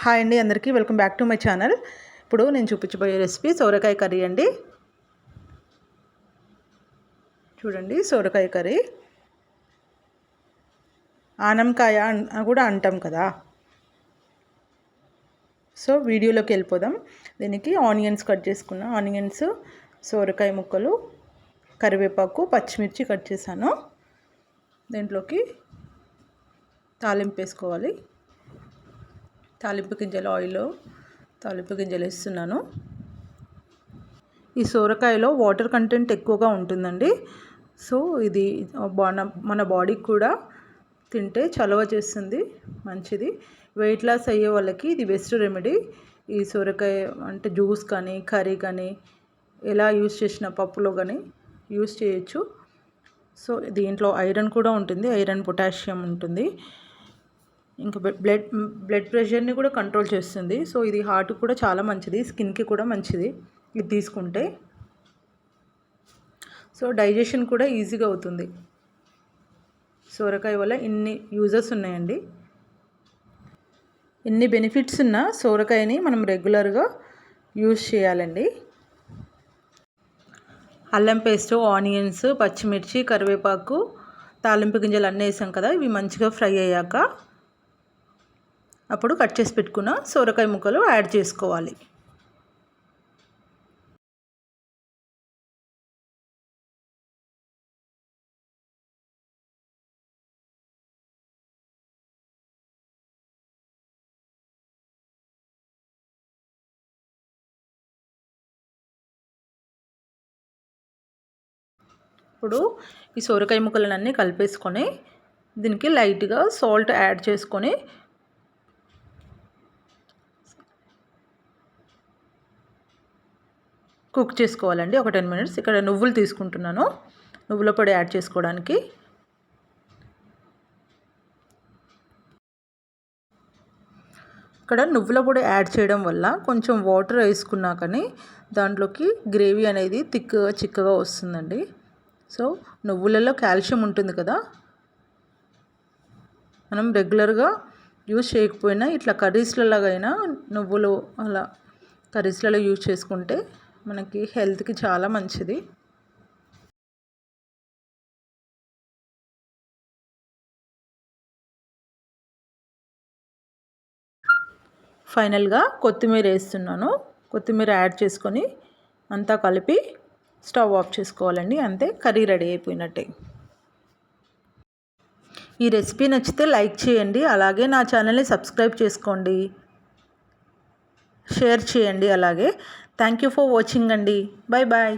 Hi అండి, అందరికీ welcome back to my channel. ఇప్పుడు నేను చూపించబోయే రెసిపీ సోరకాయ కర్రీ అండి. చూడండి, సోరకాయ కర్రీ ఆనంకాయ కూడా అంటాం కదా. సో వీడియోలోకి వెళ్ళిపోదాం. దీనికి ఆనియన్స్ కట్ చేసుకున్నా, ఆనియన్స్, సోరకాయ ముక్కలు, కరివేపాకు, పచ్చిమిర్చి కట్ చేశాను. దీంట్లోకి తాలింపు వేసుకోవాలి. తాలింపు గింజలు, ఆయిల్లో తాలింపు గింజలు వేస్తున్నాను. ఈ సోరకాయలో వాటర్ కంటెంట్ ఎక్కువగా ఉంటుందండి. సో ఇది మన బాడీకి కూడా తింటే చలవ చేస్తుంది, మంచిది. వెయిట్ లాస్ అయ్యే వాళ్ళకి ఇది బెస్ట్ రెమెడీ. ఈ సోరకాయ అంటే జ్యూస్ కానీ, కర్రీ కానీ, ఎలా యూస్ చేసిన పప్పులో కానీ యూస్ చేయొచ్చు. సో దీంట్లో ఐరన్ కూడా ఉంటుంది, ఐరన్, పొటాషియం ఉంటుంది. ఇంకా బ్లడ్ ప్రెషర్ని కూడా కంట్రోల్ చేస్తుంది. సో ఇది హార్ట్కి కూడా చాలా మంచిది, స్కిన్కి కూడా మంచిది ఇది తీసుకుంటే. సో డైజెషన్ కూడా ఈజీగా అవుతుంది. సోరకాయ వల్ల ఇన్ని యూజెస్ ఉన్నాయండి. ఎన్ని బెనిఫిట్స్ ఉన్నా సోరకాయని మనం రెగ్యులర్గా యూజ్ చేయాలండి. అల్లం పేస్ట్, ఆనియన్స్, పచ్చిమిర్చి, కరివేపాకు, తాలింపు గింజలు అన్నీ వేసాం కదా. ఇవి మంచిగా ఫ్రై అయ్యాక అప్పుడు కట్ చేసి పెట్టుకున్న సోరకాయ ముక్కలు యాడ్ చేసుకోవాలి. ఇప్పుడు ఈ సోరకాయ ముక్కలన్నీ కలిపేసుకొని దీనికి లైట్గా సాల్ట్ యాడ్ చేసుకొని కుక్ చేసుకోవాలండి ఒక 10 minutes. ఇక్కడ నువ్వులు తీసుకుంటున్నాను, నువ్వుల పొడి యాడ్ చేసుకోవడానికి. ఇక్కడ నువ్వుల పొడి యాడ్ చేయడం వల్ల కొంచెం వాటర్ వేసుకున్నా కానీ దాంట్లోకి గ్రేవీ అనేది థిక్గా, చిక్కగా వస్తుందండి. సో నువ్వులలో కాల్షియం ఉంటుంది కదా. మనం రెగ్యులర్గా యూజ్ చేయకపోయినా ఇట్లా కర్రీస్లలాగైనా నువ్వులు అలా కర్రీస్లలో యూజ్ చేసుకుంటే మనకి హెల్త్కి చాలా మంచిది. ఫైనల్గా కొత్తిమీర వేస్తున్నాను. కొత్తిమీర యాడ్ చేసుకొని అంతా కలిపి స్టవ్ ఆఫ్ చేసుకోవాలండి. అంతే, కర్రీ రెడీ అయిపోయినట్టే. ఈ రెసిపీ నచ్చితే లైక్ చేయండి, అలాగే నా ఛానల్ని సబ్స్క్రైబ్ చేసుకోండి, షేర్ చేయండి అలాగే. థ్యాంక్ యూ ఫర్ వాచింగ్ అండి. Bye bye.